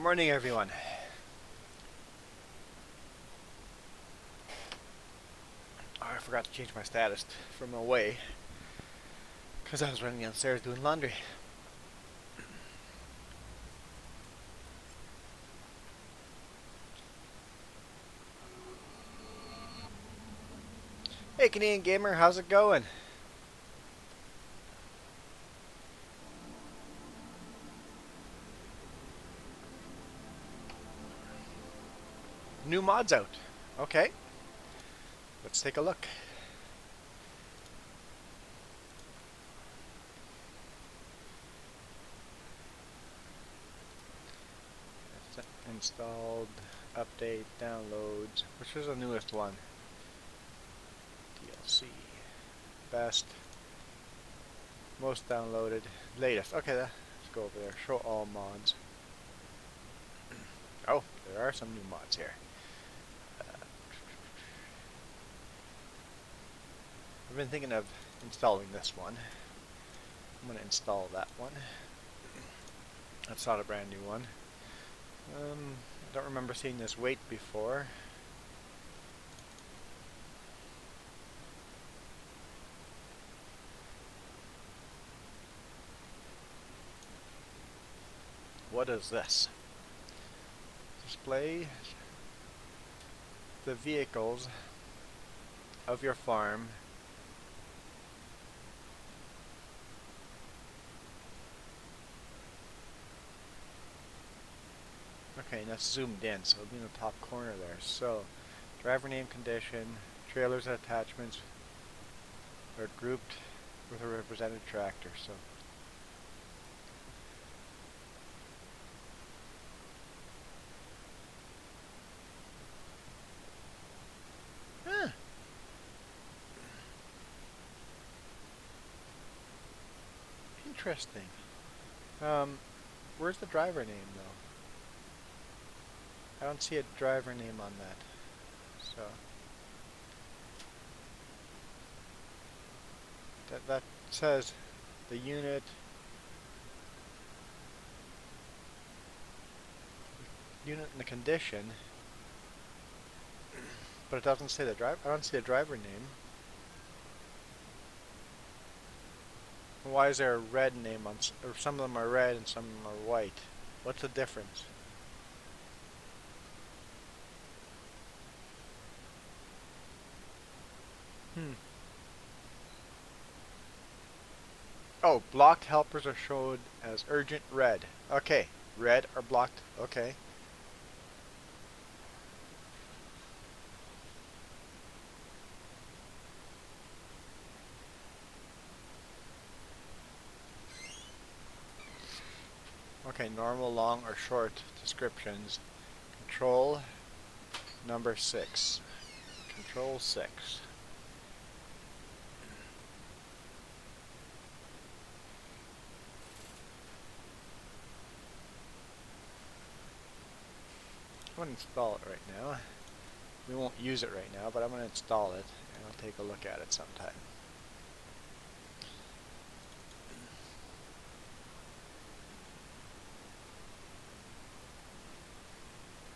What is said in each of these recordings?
morning, everyone. Oh, I forgot to change my status from away because I was running downstairs doing laundry. Hey, Canadian Gamer, how's it going? New mods out. Okay, let's take a look. Installed, update, downloads. Which is the newest one? DLC. Best. Most downloaded. Latest. Okay, let's go over there. Show all mods. Oh, there are some new mods here. I've been thinking of installing this one. I'm going to install that one. That's not a brand new one. I don't remember seeing this weight before. What is this? Display the vehicles of your farm Okay, and that's zoomed in, so it'll be in the top corner there. So, driver name, condition, trailers and attachments are grouped with a represented tractor. So, huh. Interesting. Where's the driver name though? I don't see a driver name on that. So that says the unit and the condition, but it doesn't say the driver. I don't see a driver name. Why is there a red name on? Or some of them are red and some of them are white. What's the difference? Oh, blocked helpers are shown as urgent red. Okay, red are blocked. Okay. Okay, normal, long, or short descriptions. Control number 6. Control 6. I'm going to install it right now. We won't use it right now, but I'm going to install it and I'll take a look at it sometime.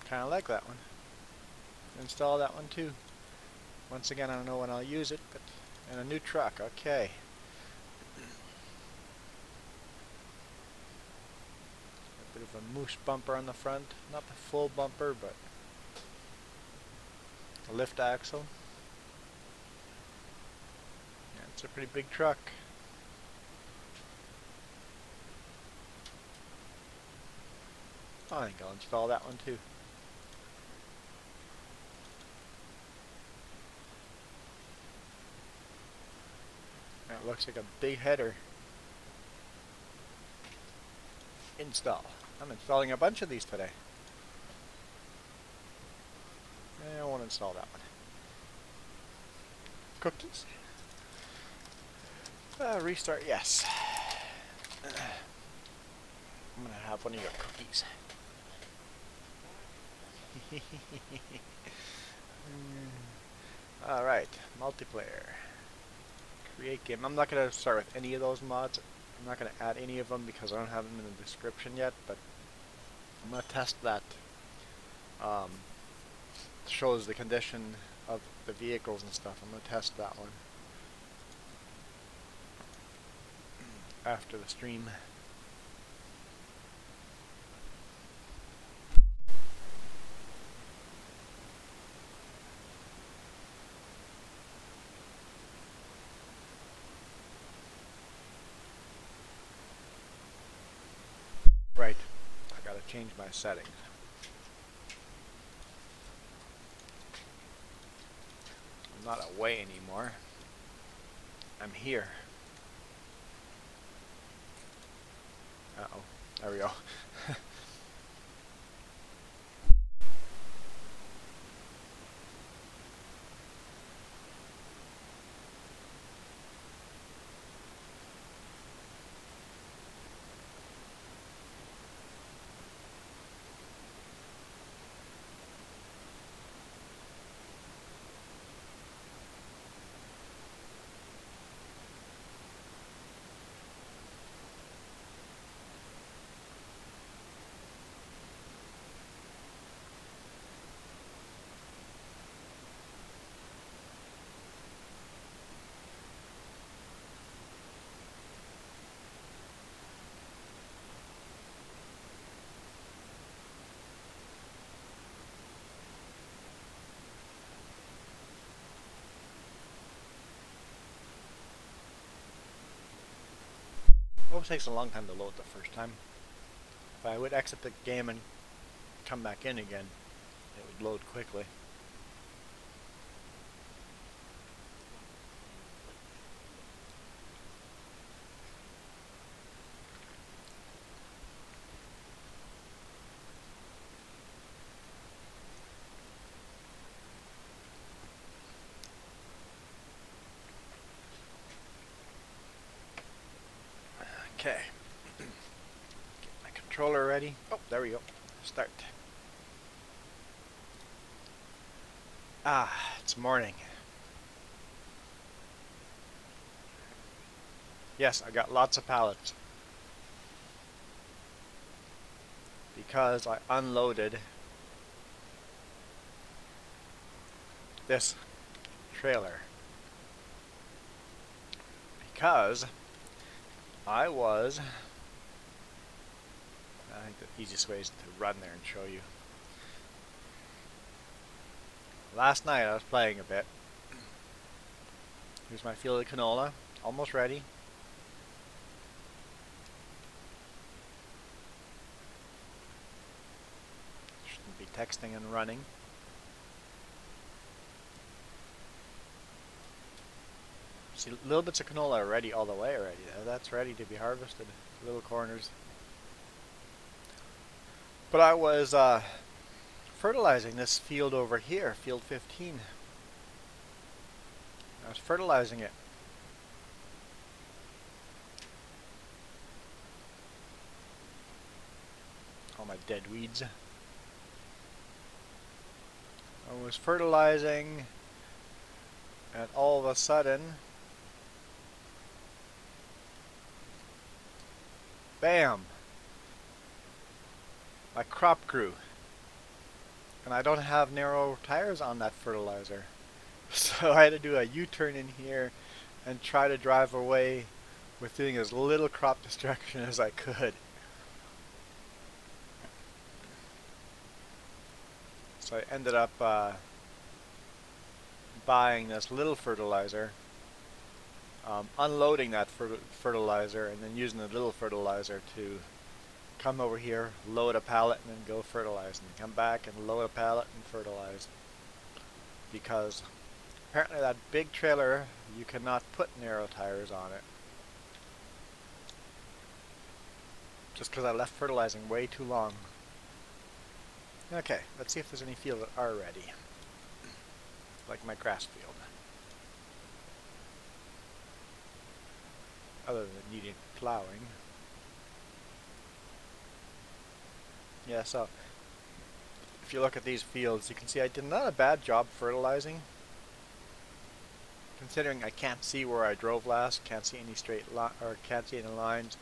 Kind of like that one. Install that one too. Once again, I don't know when I'll use it, but and a new truck. Okay. A bit of a moose bumper on the front, not the full bumper, but a lift axle. Yeah, it's a pretty big truck. I think I'll install that one too. That looks like a big header. Install. I'm installing a bunch of these today. I won't install that one. Cookies. Restart, yes. I'm gonna have one of your cookies. Alright, multiplayer. Create game. I'm not going to start with any of those mods. I'm not going to add any of them because I don't have them in the description yet, but I'm going to test that. Shows the condition of the vehicles and stuff. I'm going to test that one after the stream. Right, I gotta change my settings. I'm not away anymore. I'm here. Uh-oh, there we go. Always takes a long time to load the first time. If I would exit the game and come back in again, it would load quickly. Okay. Get my controller ready. Oh, there we go. Start. Ah, it's morning. Yes, I got lots of pallets. Because I unloaded this trailer. Because I think the easiest way is to run there and show you. Last night I was playing a bit. Here's my field of canola, almost ready. Shouldn't be texting and running. See, little bits of canola are ready all the way already. That's ready to be harvested. Little corners. But I was fertilizing this field over here, field 15. I was fertilizing it. All my dead weeds. I was fertilizing, and all of a sudden, bam! My crop grew. And I don't have narrow tires on that fertilizer. So I had to do a U-turn in here and try to drive away with doing as little crop destruction as I could. So I ended up buying this little fertilizer, unloading that fertilizer, and then using the little fertilizer to come over here, load a pallet, and then go fertilize, and come back and load a pallet and fertilize. Because apparently that big trailer, you cannot put narrow tires on it. Just because I left fertilizing way too long. Okay, let's see if there's any fields that are ready. Like my grass field. Other than needing plowing. Yeah, so if you look at these fields, you can see I did not a bad job fertilizing. Considering I can't see where I drove last, can't see any straight line, or can't see any lines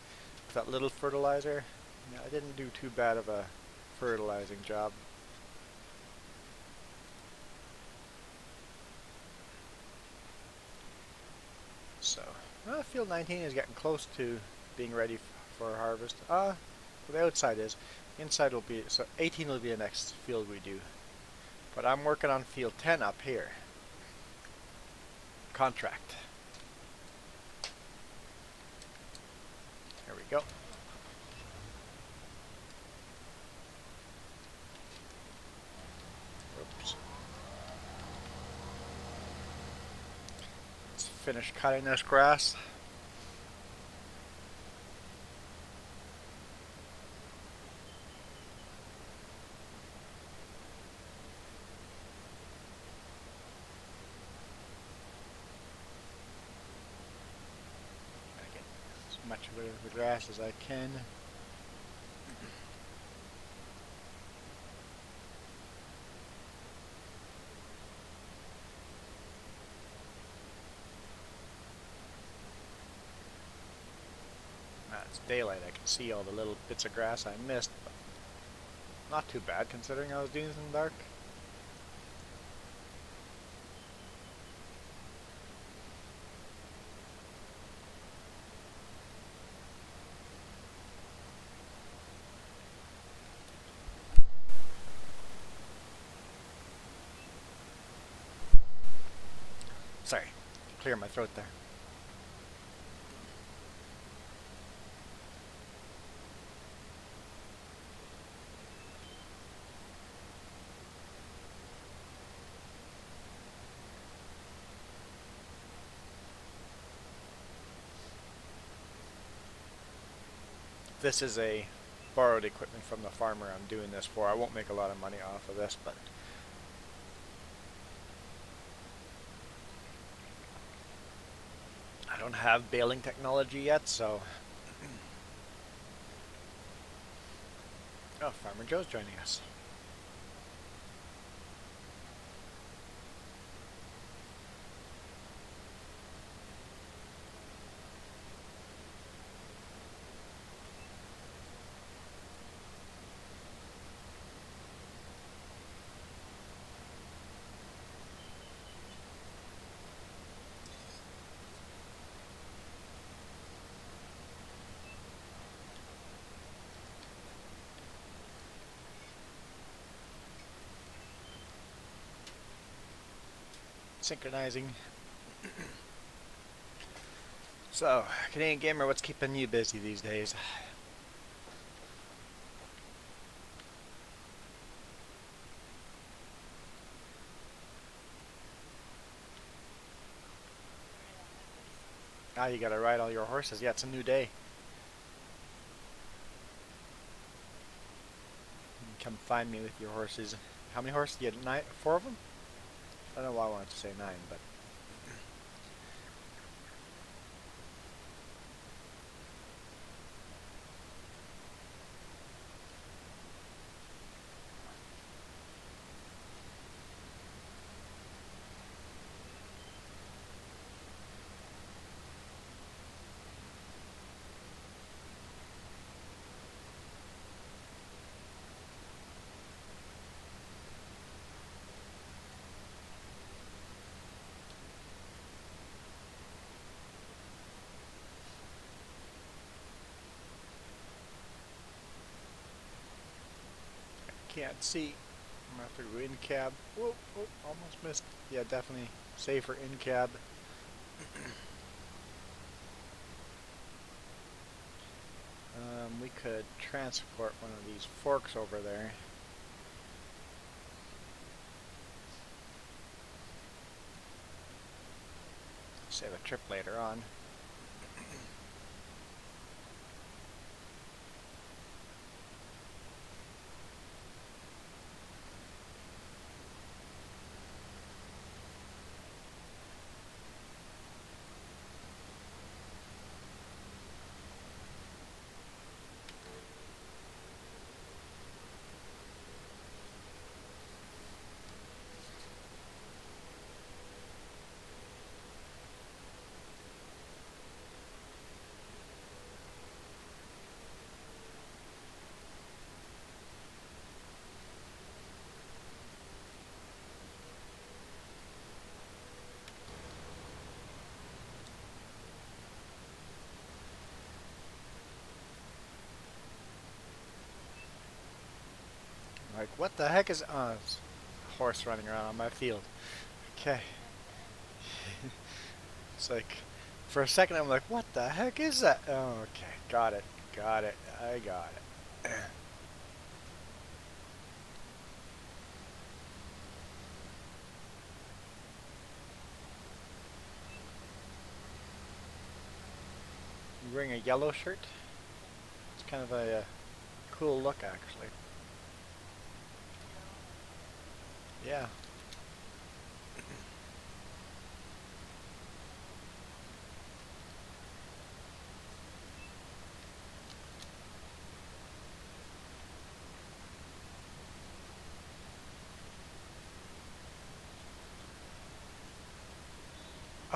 with that little fertilizer. Yeah, I didn't do too bad of a fertilizing job. So, field 19 is getting close to being ready for harvest. Well, the outside is. Inside will be, so 18 will be the next field we do. But I'm working on field 10 up here. Contract. There we go. Oops. Let's finish cutting this grass. Much of the grass as I can. It's daylight, I can see all the little bits of grass I missed, but not too bad considering I was doing this in the dark. Sorry, clear my throat there. This is a borrowed equipment from the farmer I'm doing this for. I won't make a lot of money off of this, but I don't have baling technology yet, so oh, Farmer Joe's joining us. Synchronizing. So, Canadian Gamer, what's keeping you busy these days? Ah, you gotta ride all your horses. Yeah, it's a new day. Come find me with your horses. How many horses? You had 9, 4 of them? I don't know why I wanted to say 9, but can't see. I'm gonna have to go in cab. Whoa, whoa, almost missed. Yeah, definitely safer in cab. We could transport one of these forks over there. Save a trip later on. What the heck is... Oh, it's a horse running around on my field. Okay. It's like... For a second I'm like, what the heck is that? Oh, okay. Got it. Got it. I got it. You wearing a yellow shirt? It's kind of a cool look, actually. Yeah.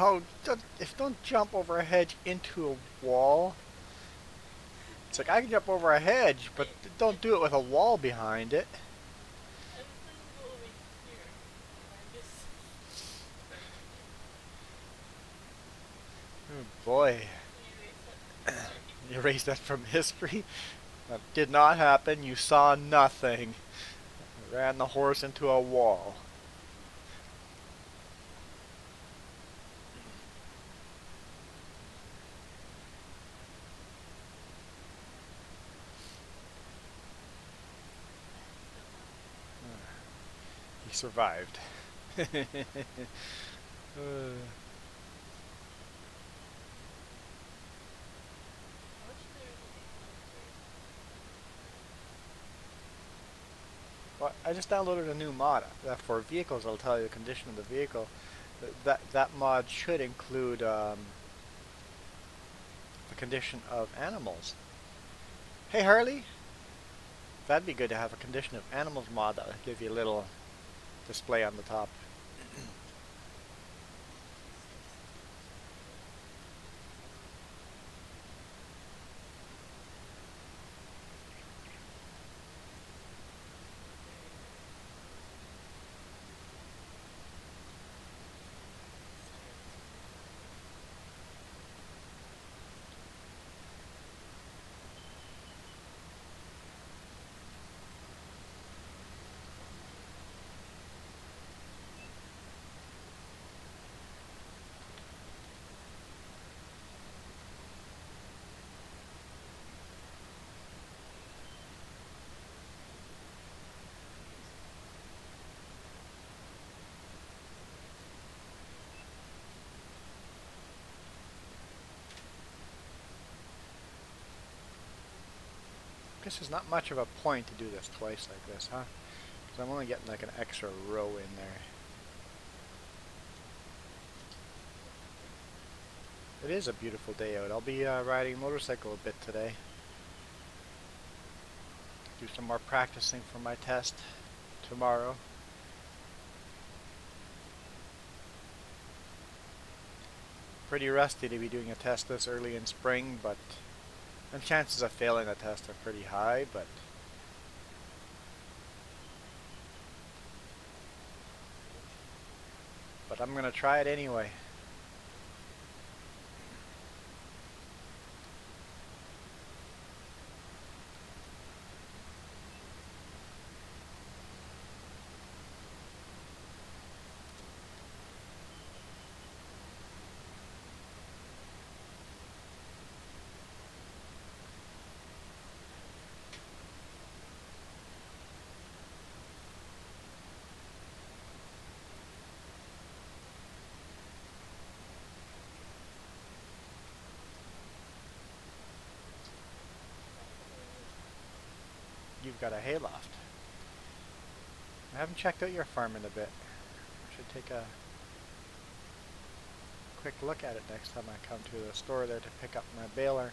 Oh, don't jump over a hedge into a wall. It's like, I can jump over a hedge, but don't do it with a wall behind it. Oh boy. You erase that from history? That did not happen. You saw nothing. You ran the horse into a wall. He survived. Well, I just downloaded a new mod that for vehicles. I'll tell you the condition of the vehicle. That mod should include the condition of animals. Hey Harley, that'd be good to have a condition of animals mod that'll give you a little display on the top. Guess there's not much of a point to do this twice like this, huh? Because I'm only getting like an extra row in there. It is a beautiful day out. I'll be riding a motorcycle a bit today. Do some more practicing for my test tomorrow. Pretty rusty to be doing a test this early in spring, but and chances of failing the test are pretty high, but I'm gonna try it anyway. You've got a hayloft. I haven't checked out your farm in a bit. I should take a quick look at it next time I come to the store there to pick up my baler.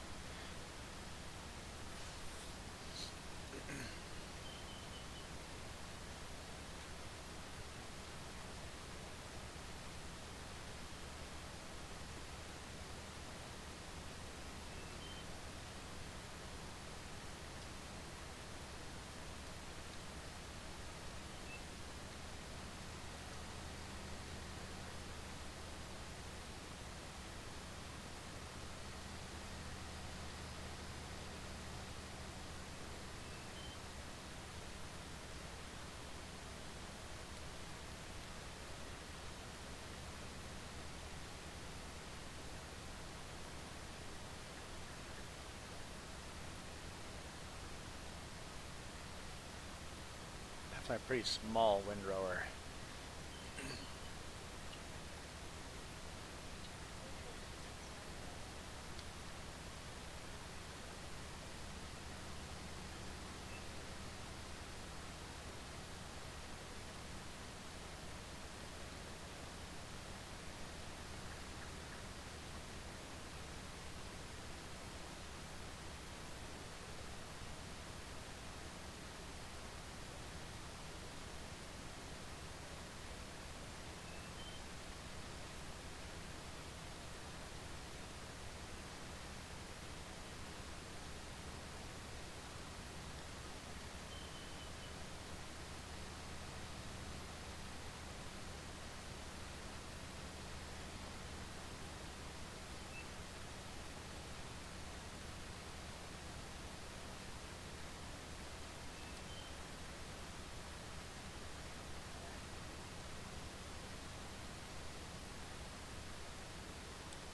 definitely a pretty small windrower.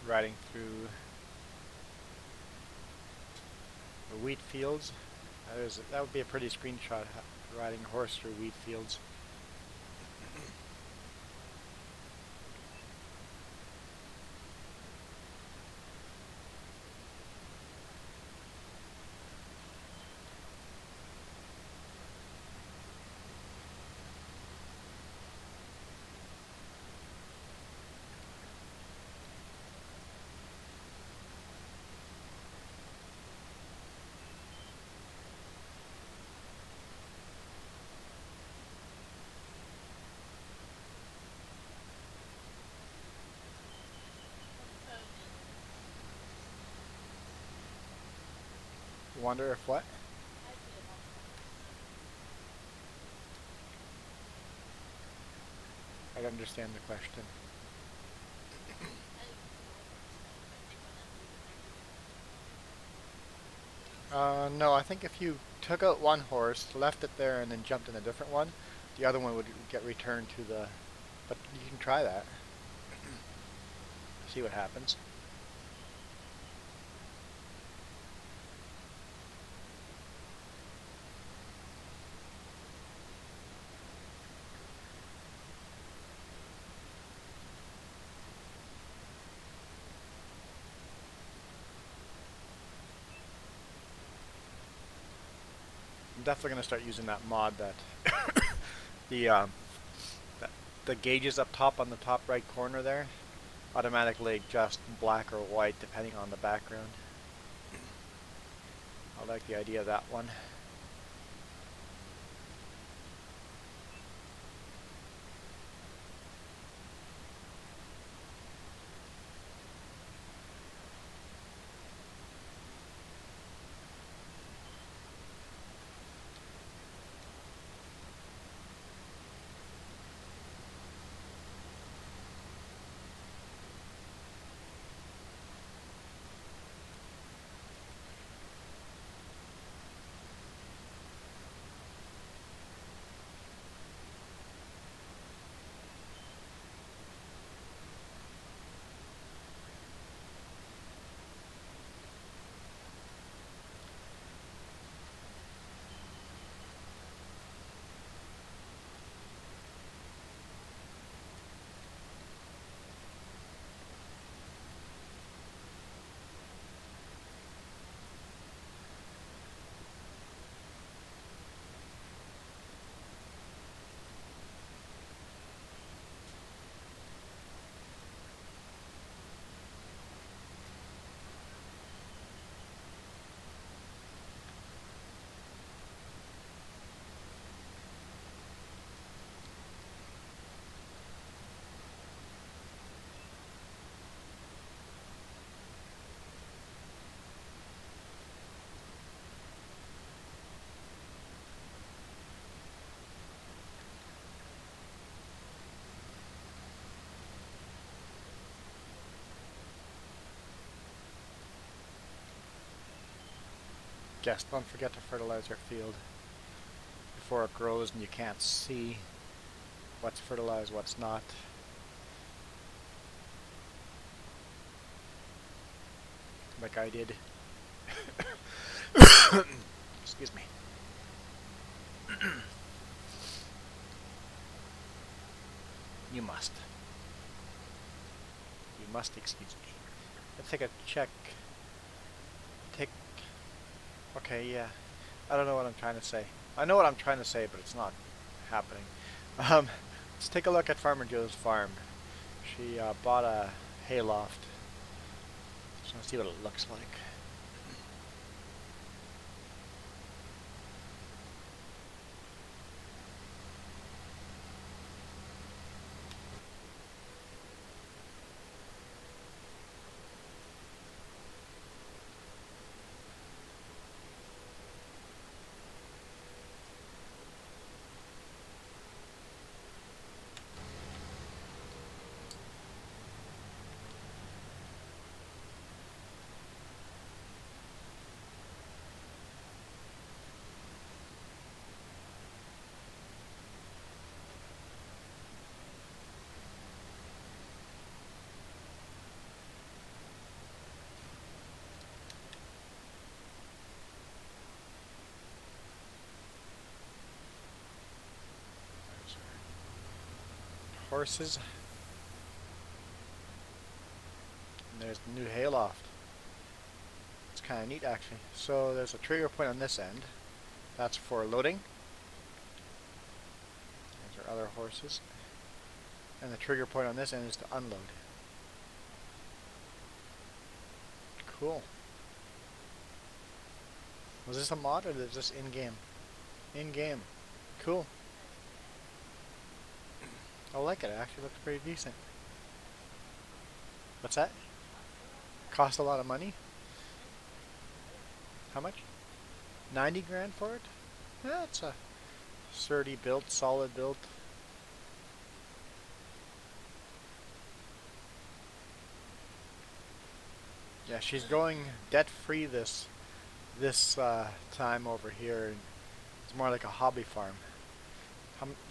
Riding through the wheat fields. That would be a pretty screenshot, riding a horse through wheat fields. Wonder if what? I don't understand the question. No, I think if you took out one horse, left it there, and then jumped in a different one, the other one would get returned to the... But you can try that. See what happens. I'm definitely going to start using that mod that the the gauges up top on the top right corner there automatically adjust black or white depending on the background. I like the idea of that one. Yes, don't forget to fertilize your field before it grows and you can't see what's fertilized, what's not. Like I did. Excuse me. You must. You must excuse me. Let's take a check. Take... Okay, yeah. I don't know what I'm trying to say. I know what I'm trying to say, but it's not happening. Let's take a look at Farmer Joe's farm. She bought a hayloft. Just want to see what it looks like. Horses. And there's the new hayloft. It's kind of neat actually. So there's a trigger point on this end. That's for loading. There's our other horses. And the trigger point on this end is to unload. Cool. Was this a mod or is this in-game? In-game. Cool. I like it. It actually looks pretty decent. What's that? Cost a lot of money? How much? 90 grand for it? Yeah, it's a sturdy built, solid built. Yeah, she's going debt-free this time over here. It's more like a hobby farm.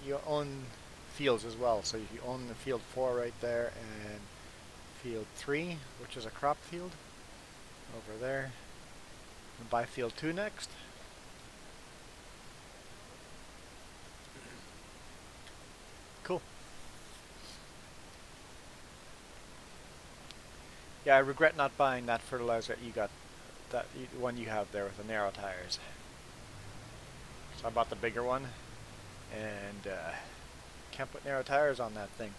You own fields as well, so you own the field 4 right there and field 3, which is a crop field over there. And buy field 2 next. Cool. Yeah, I regret not buying that fertilizer that you got, that one you have there with the narrow tires. So I bought the bigger one, and can't put narrow tires on that thing.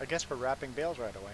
I guess we're wrapping bales right away.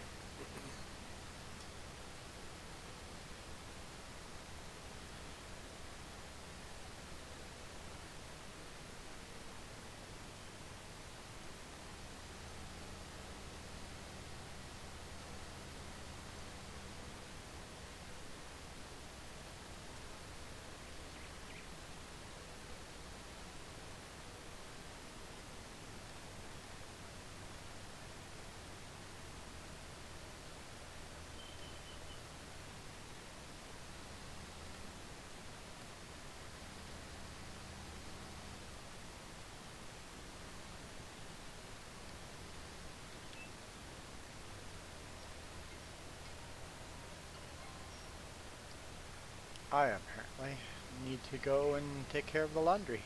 I apparently need to go and take care of the laundry.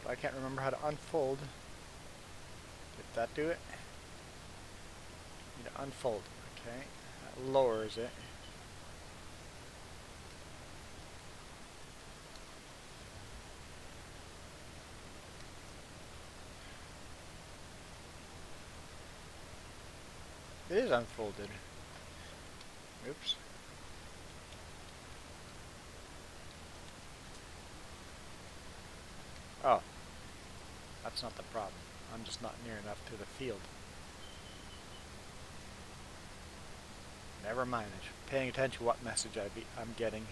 But I can't remember how to unfold. Did that do it? Need to unfold. Okay. That lowers it. It is unfolded. Oops. Oh. That's not the problem. I'm just not near enough to the field. Never mind. I'm paying attention to what message I'm getting.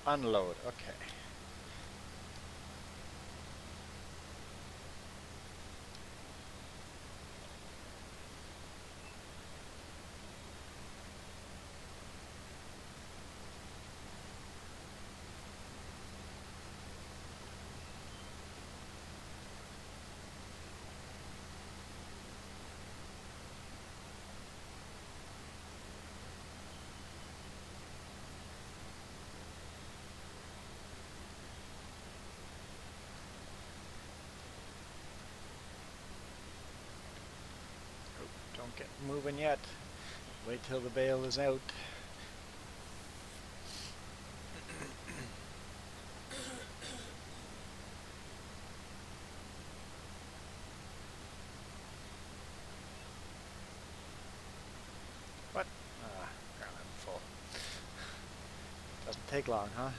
Unload, okay. Don't get moving yet. Wait till the bale is out. What? Ah, ground I'm full. Doesn't take long, huh?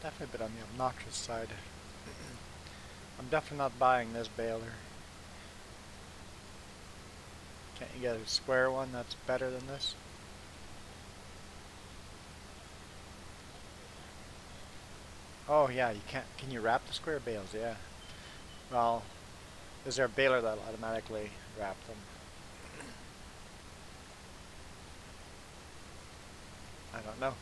Definitely a bit on the obnoxious side. I'm definitely not buying this baler. Can't you get a square one that's better than this? Oh yeah, you can't. Can you wrap the square bales? Yeah. Well, is there a baler that'll automatically wrap them? I don't know.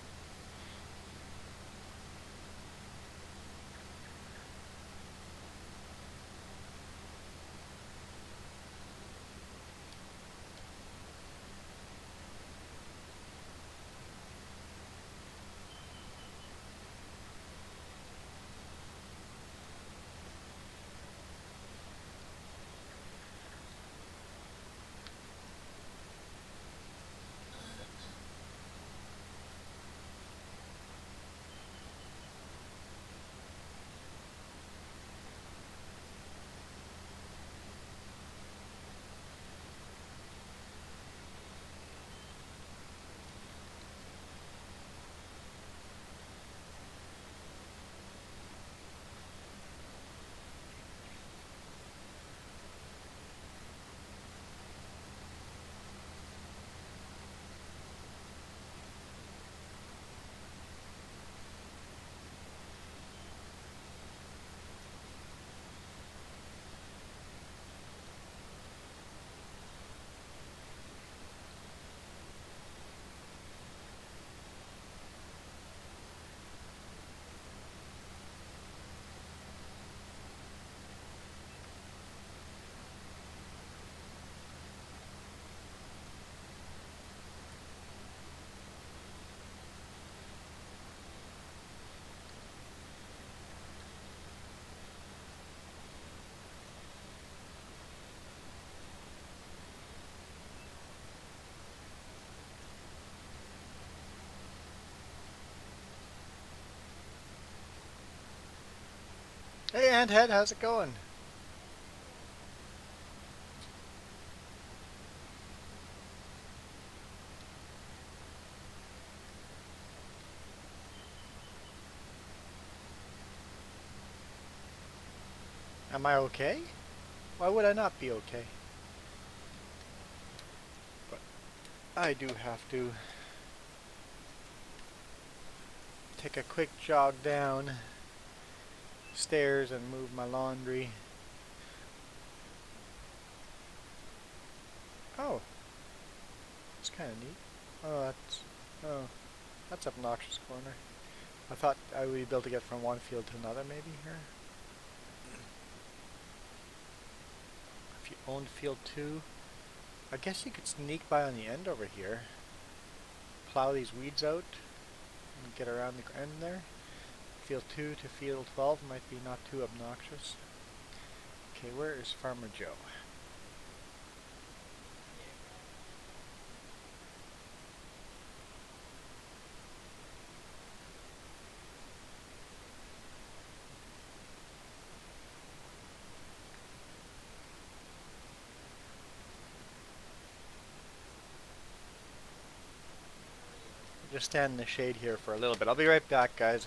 Hey, Anthead, how's it going? Am I okay? Why would I not be okay? But I do have to take a quick jog down stairs and move my laundry. Oh, it's kind of neat. Oh, that's obnoxious corner. I thought I would be able to get from one field to another maybe here. If you owned field 2, I guess you could sneak by on the end over here. Plow these weeds out and get around the end there. Field 2 to field 12 might be not too obnoxious. Okay, where is Farmer Joe? Just stand in the shade here for a little bit. I'll be right back, guys.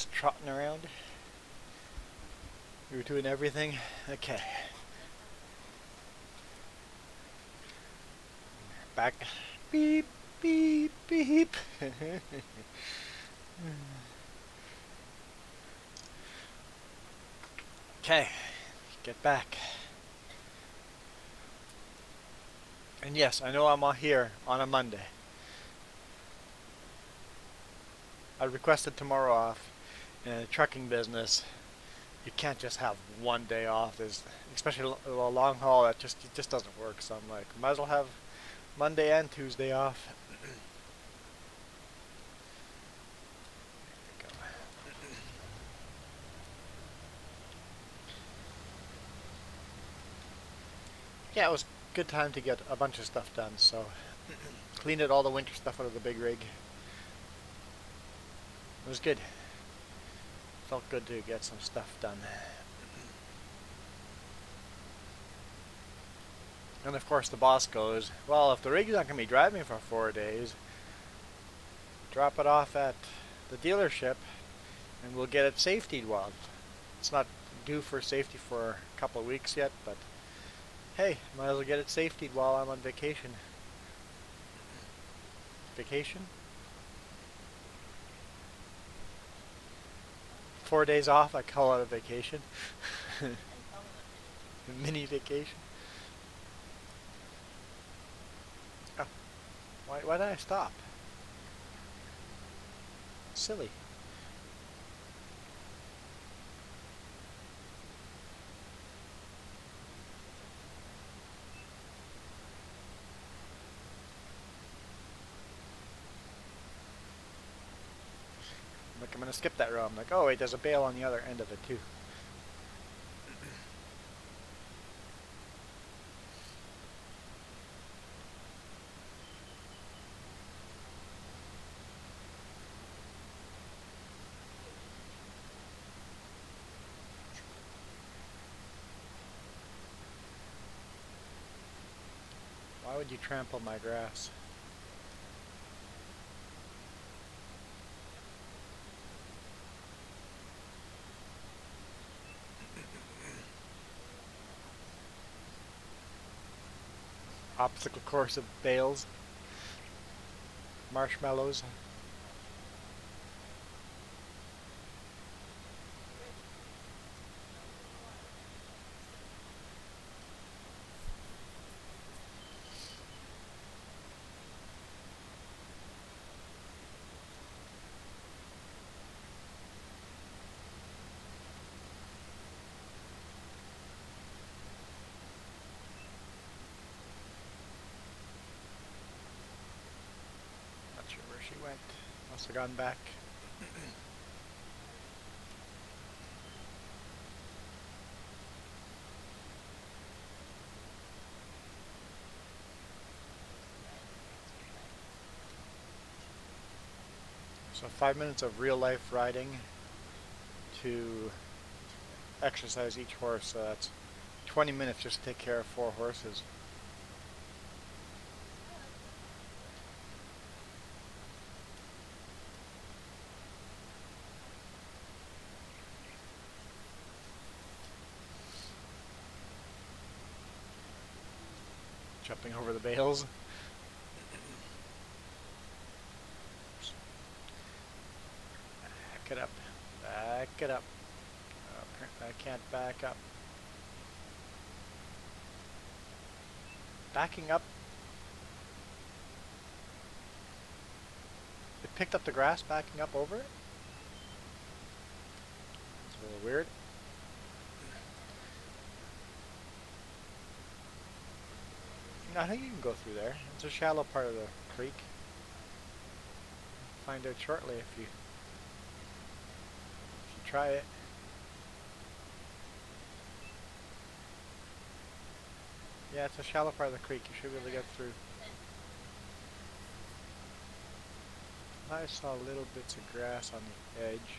just trotting around. You were doing everything? Okay. Back. Beep, beep, beep. Okay. Get back. And yes, I know I'm all here on a Monday. I requested tomorrow off. In a trucking business, you can't just have one day off. There's, especially a long haul, it just doesn't work. So I'm like, might as well have Monday and Tuesday off. Yeah, it was a good time to get a bunch of stuff done. So cleaned all the winter stuff out of the big rig. It was good. Felt good to get some stuff done. And of course the boss goes, well, if the rig's not going to be driving for 4 days, drop it off at the dealership and we'll get it safetied. Well, it's not due for safety for a couple of weeks yet, but hey, might as well get it safetied while I'm on vacation. Vacation? 4 days off, I call it a vacation. A mini vacation. Oh, why did I stop? Silly. Like, I'm gonna skip that row. I'm like, oh wait, there's a bale on the other end of it too. Why would you trample my grass? Obstacle course of bales. Marshmallows. Not sure where she went. Must have gone back. So 5 minutes of real life riding to exercise each horse. So that's 20 minutes just to take care of 4 horses. Jumping over the bales. Back it up. Back it up. Oh, apparently I can't back up. Backing up. It picked up the grass backing up over it. It's a little weird. I think you can go through there. It's a shallow part of the creek. Find out shortly if you try it. Yeah, it's a shallow part of the creek. You should be able to get through. I saw little bits of grass on the edge.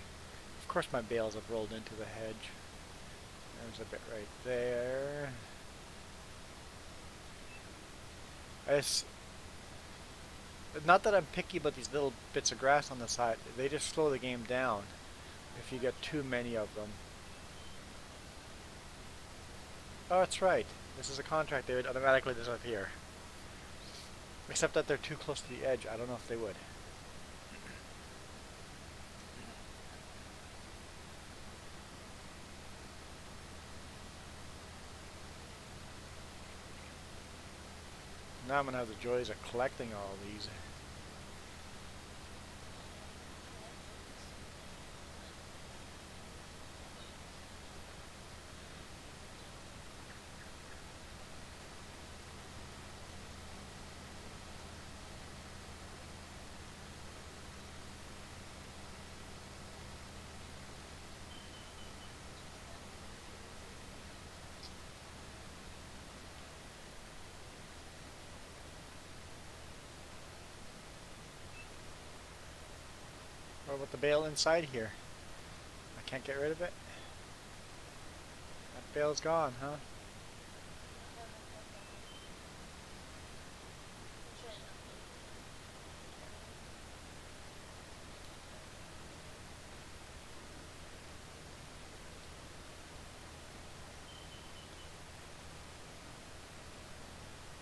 Of course my bales have rolled into the hedge. There's a bit right there. Not that I'm picky about these little bits of grass on the side. They just slow the game down. if you get too many of them. Oh, that's right. This is a contract. They would automatically disappear. Except that they're too close to the edge. I don't know if they would. Now I'm going to have the joys of collecting all these. What about the bale inside here? I can't get rid of it? That bale's gone, huh?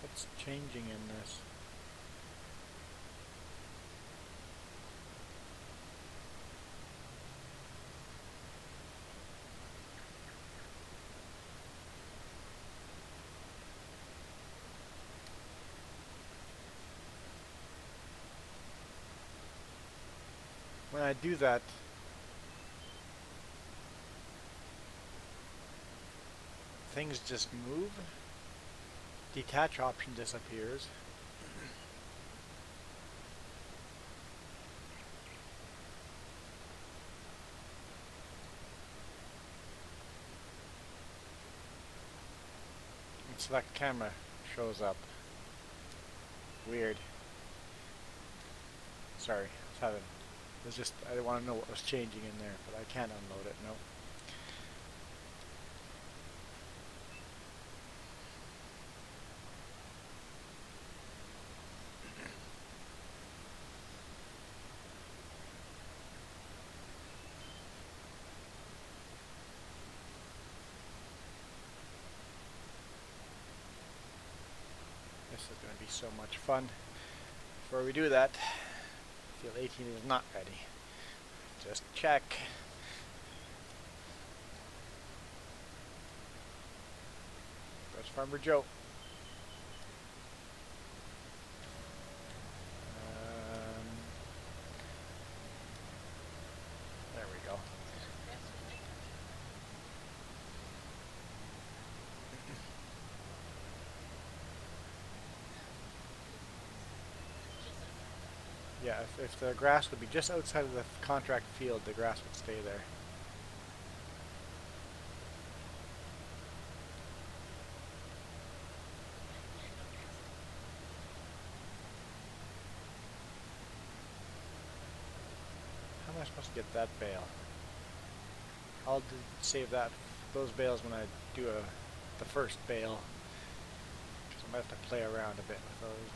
What's changing in this? When I do that, things just move. Detach option disappears. And select camera shows up. Weird. Sorry, it was just, I want to know what was changing in there, but I can't unload it, no. This is going to be so much fun. Before we do that, field 18 is not ready. Just check. There's Farmer Joe. There we go. Yeah, if the grass would be just outside of the contract field, the grass would stay there. How am I supposed to get that bale? I'll save those bales when I do the first bale. So I might have to play around a bit with those.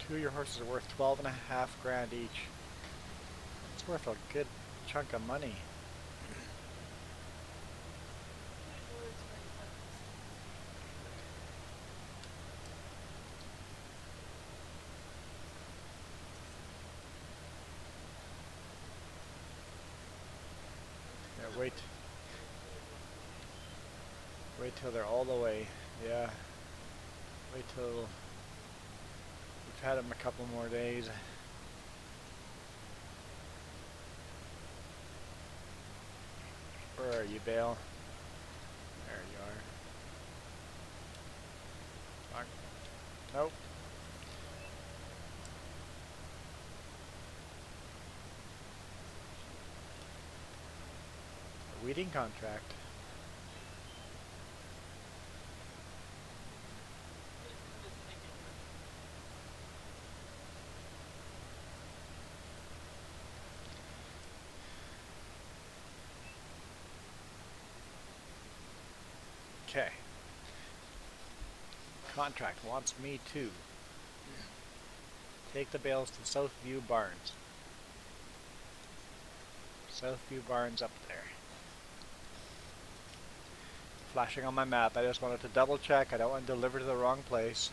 Two of your horses are worth 12.5 grand each. It's worth a good chunk of money. Yeah, wait till they're all the way. Yeah. Wait till we've had them a couple more days. Where are you, Bale? There you are. Nope. Feeding contract. Okay. Contract wants me to take the bales to Southview Barns. Southview Barns up there. Flashing on my map. I just wanted to double check. I don't want to deliver to the wrong place.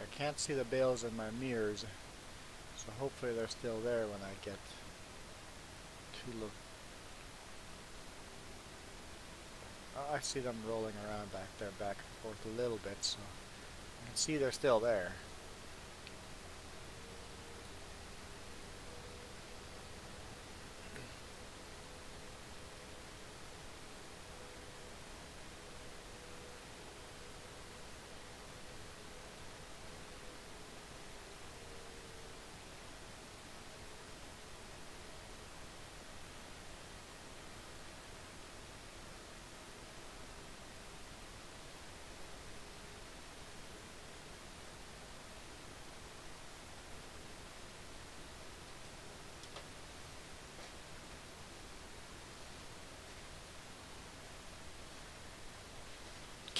I can't see the bales in my mirrors, so hopefully they're still there when I get to look. Oh, I see them rolling around back there, back and forth a little bit, so I can see they're still there.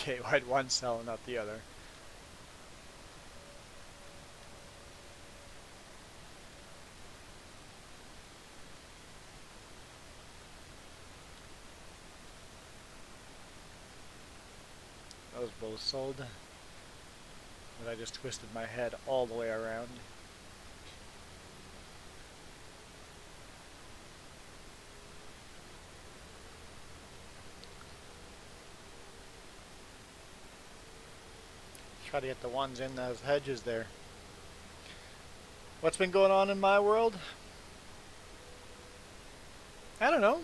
Okay, why'd one sell and not the other? Those both sold, but I just twisted my head all the way around. Try to get the ones in those hedges there. What's been going on in my world? I don't know.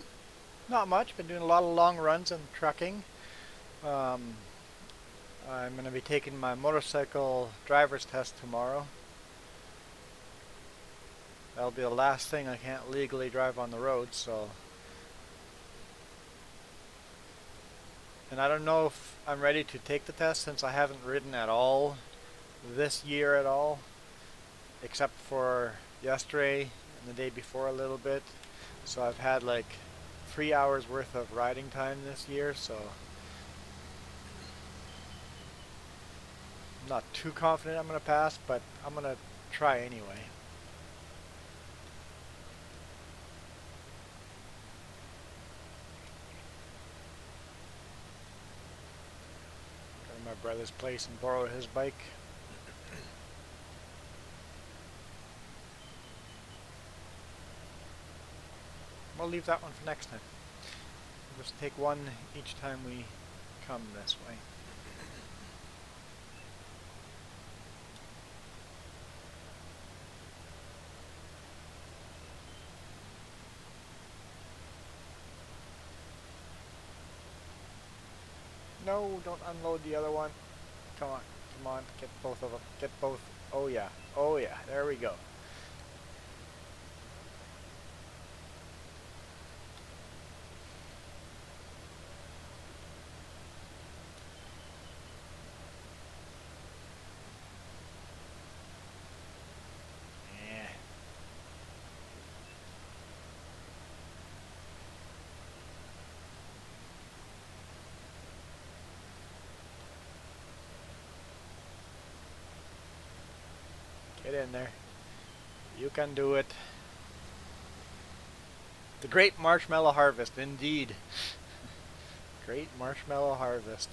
Not much. Been doing a lot of long runs and trucking. I'm going to be taking my motorcycle driver's test tomorrow. That'll be the last thing I can't legally drive on the road, so. And I don't know if I'm ready to take the test since I haven't ridden at all this year at all, except for yesterday and the day before a little bit. So I've had like 3 hours worth of riding time this year, so I'm not too confident I'm going to pass, but I'm going to try anyway. Go to my brother's place and borrow his bike. We'll leave that one for next time. We'll just take one each time we come this way. No, don't unload the other one. Come on, come on, get both of them. Get both. Oh yeah, there we go. Get in there. You can do it. The Great Marshmallow Harvest, indeed. Great Marshmallow Harvest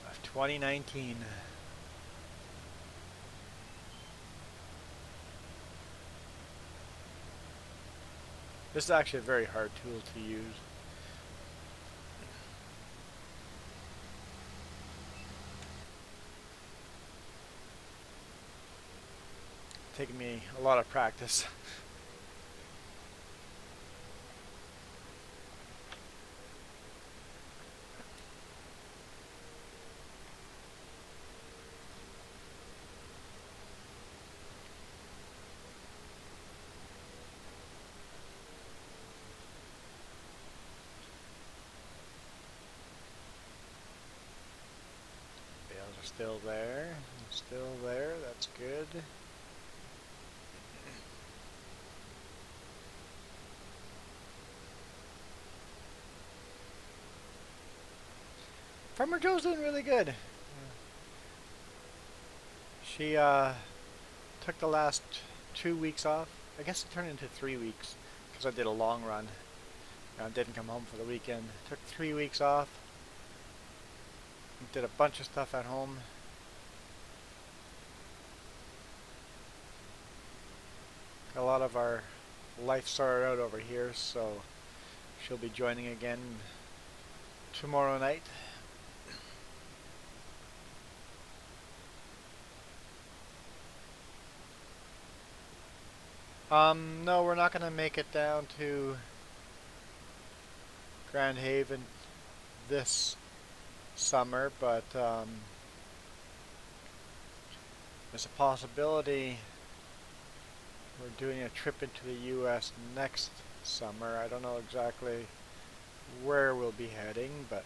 of 2019. This is actually a very hard tool to use. taken me a lot of practice. Bales are still there. Still there. That's good. Farmer Joe's doing really good. She took the last 2 weeks off. I guess it turned into 3 weeks because I did a long run. I didn't come home for the weekend. Took 3 weeks off. Did a bunch of stuff at home. Got a lot of our life sorted out over here, so she'll be joining again tomorrow night. No, we're not going to make it down to Grand Haven this summer, but there's a possibility we're doing a trip into the U.S. next summer. I don't know exactly where we'll be heading, but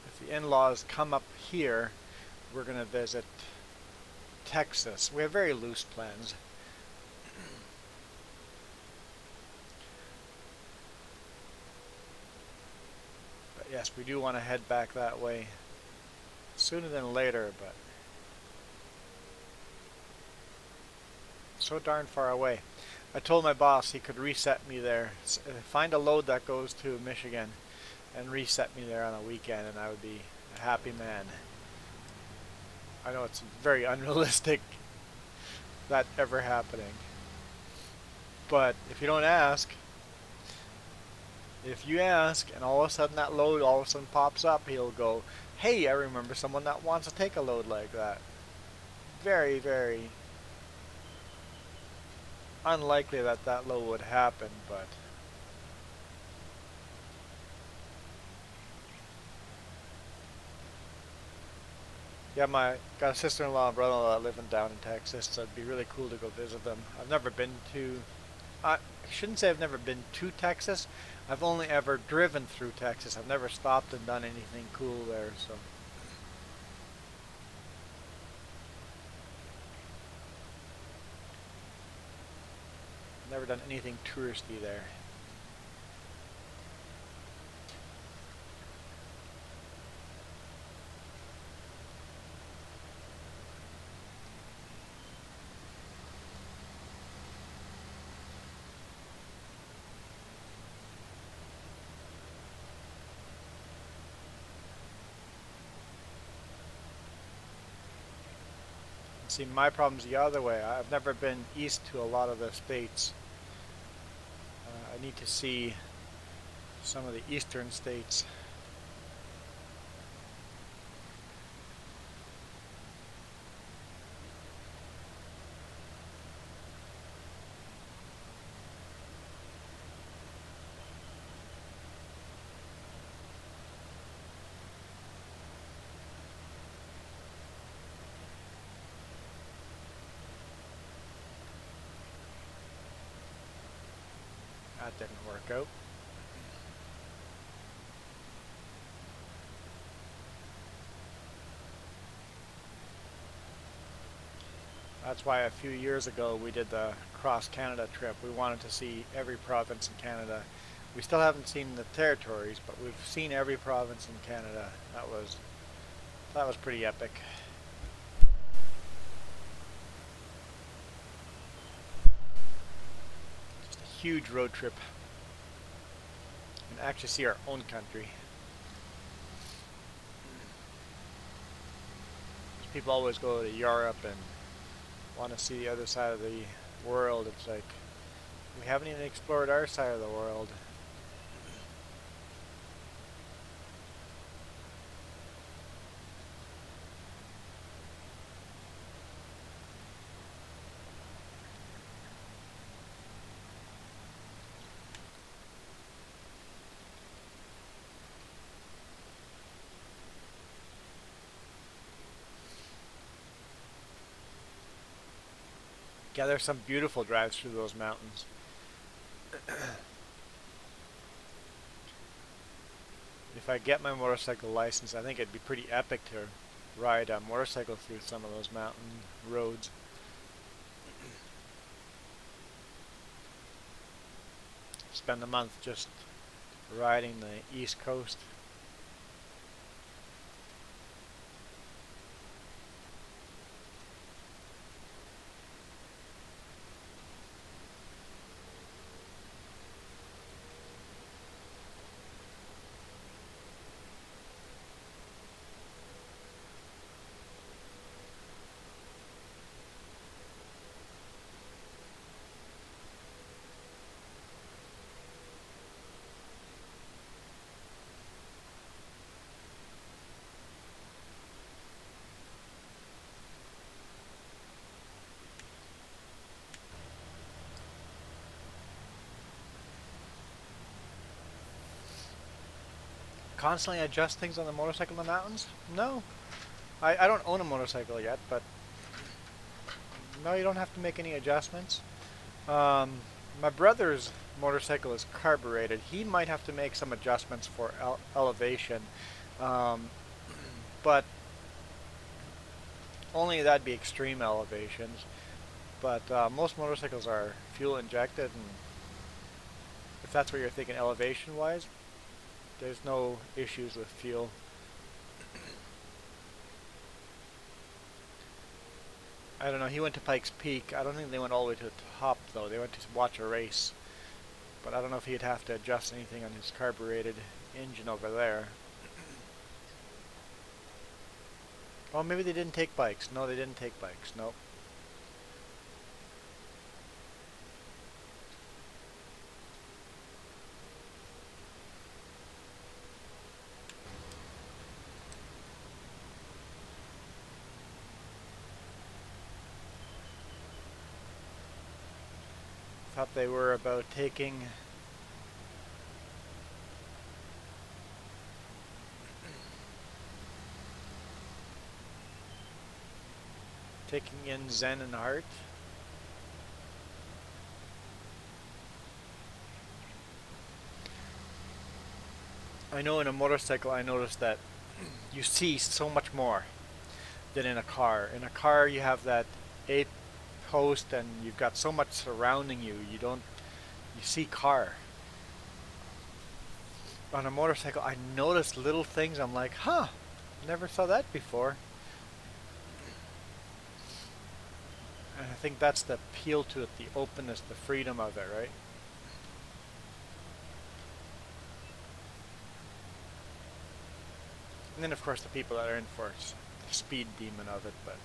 if the in-laws come up here, we're going to visit Texas. We have very loose plans. But yes, we do want to head back that way sooner than later, but so darn far away. I told my boss he could reset me there. Find a load that goes to Michigan and reset me there on a weekend, and I would be a happy man. I know it's very unrealistic that ever happening, but if you don't ask, if you ask and all of a sudden that load all of a sudden pops up, he'll go, hey, I remember someone that wants to take a load like that. Very, very unlikely that that load would happen, but yeah, got a sister-in-law and brother-in-law that live down in Texas, so it'd be really cool to go visit them. I've never been to, I shouldn't say I've never been to Texas. I've only ever driven through Texas. I've never stopped and done anything cool there, so. Never done anything touristy there. See, my problem's the other way. I've never been east to a lot of the states. I need to see some of the eastern states. That didn't work out. That's why a few years ago we did the cross Canada trip. We wanted to see every province in Canada. We still haven't seen the territories, but we've seen every province in Canada. That was pretty epic. Just a huge road trip. And actually see our own country. People always go to Europe and want to see the other side of the world. It's like we haven't even explored our side of the world. Yeah, there's some beautiful drives through those mountains. If I get my motorcycle license, I think it'd be pretty epic to ride a motorcycle through some of those mountain roads. Spend a month just riding the East Coast. Constantly adjust things on the motorcycle in the mountains? No. I don't own a motorcycle yet, but no, you don't have to make any adjustments. My brother's motorcycle is carbureted. He might have to make some adjustments for elevation, um, but only that'd be extreme elevations. But most motorcycles are fuel injected, and if that's what you're thinking elevation-wise, there's no issues with fuel. I don't know, he went to Pikes Peak. I don't think they went all the way to the top, though. They went to watch a race. But I don't know if he'd have to adjust anything on his carbureted engine over there. Oh, maybe they didn't take bikes. No, they didn't take bikes. Nope. Thought they were about taking in Zen and Art. I know in a motorcycle I noticed that you see so much more than in a car. In a car you have that 8 post and you've got so much surrounding you. You see car. On a motorcycle I notice little things. I'm like, huh, never saw that before. And I think that's the appeal to it, the openness, the freedom of it, right? And then of course the people that are in for the speed demon of it, but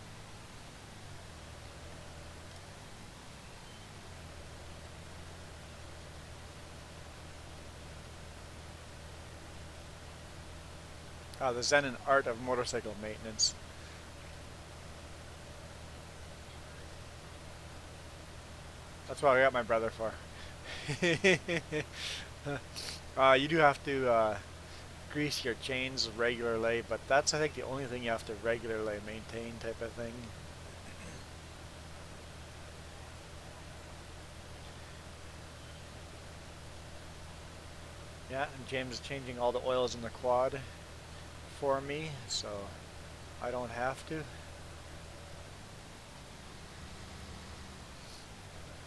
the Zen and Art of motorcycle maintenance. That's what I got my brother for. You do have to grease your chains regularly, but that's I think the only thing you have to regularly maintain type of thing. Yeah, and James is changing all the oils in the quad for me, so I don't have to.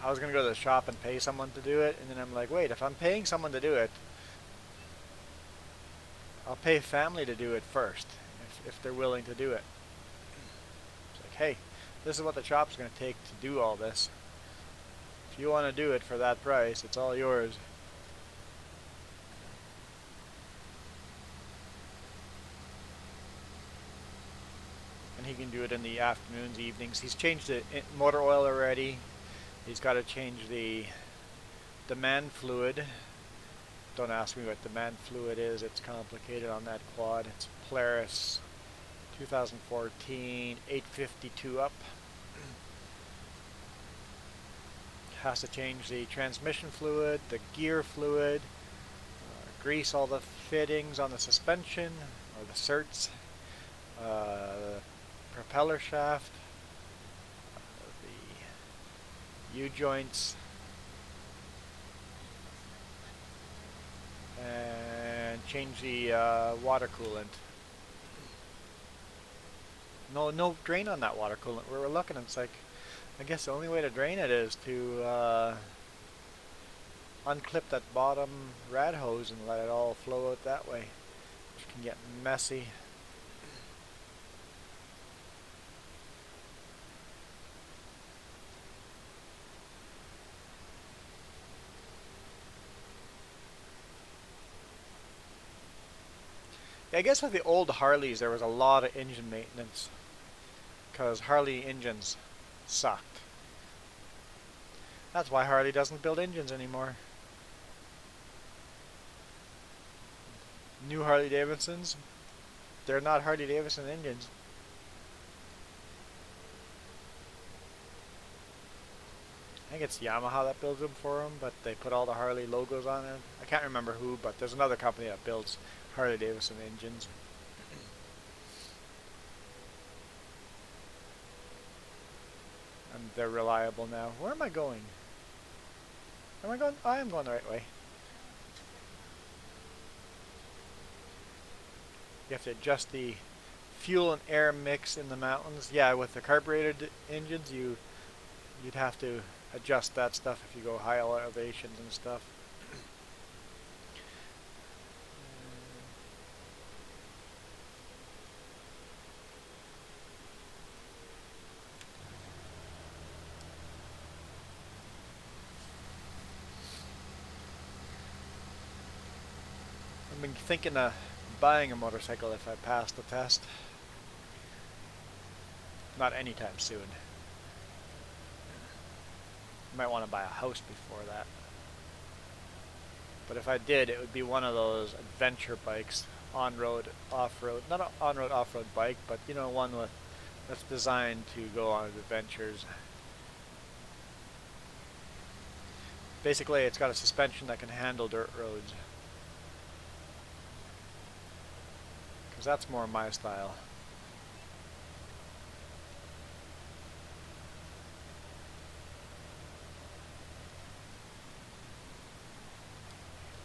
I was gonna go to the shop and pay someone to do it, and then I'm like, wait, if I'm paying someone to do it, I'll pay family to do it first, if they're willing to do it. It's like, hey, this is what the shop's gonna take to do all this. If you want to do it for that price, it's all yours. And he can do it in the afternoons, evenings. He's changed the motor oil already. He's got to change the demand fluid. Don't ask me what demand fluid is. It's complicated on that quad. It's Polaris 2014 852 up. Has to change the transmission fluid, the gear fluid, grease all the fittings on the suspension or the certs, the propeller shaft, the U-joints, and change the water coolant. No drain on that water coolant. We were looking and it's like, I guess the only way to drain it is to unclip that bottom rad hose and let it all flow out that way, which can get messy. Yeah, I guess with the old Harleys there was a lot of engine maintenance because Harley engines sucked. That's why Harley doesn't build engines anymore. New Harley Davidsons, they're not Harley Davidson engines. I think it's Yamaha that builds them for them, but they put all the Harley logos on it. I can't remember who, but there's another company that builds Harley Davidson engines. And they're reliable now. Where am I going? Am I going? I am going the right way. You have to adjust the fuel and air mix in the mountains. Yeah, with the carbureted engines, you'd have to adjust that stuff if you go high elevations and stuff. I've been thinking of buying a motorcycle if I pass the test. Not anytime soon. I might want to buy a house before that. But if I did, it would be one of those adventure bikes, on-road, off-road. Not an on-road, off-road bike, but you know, one that's designed to go on adventures. Basically, it's got a suspension that can handle dirt roads. Because that's more my style.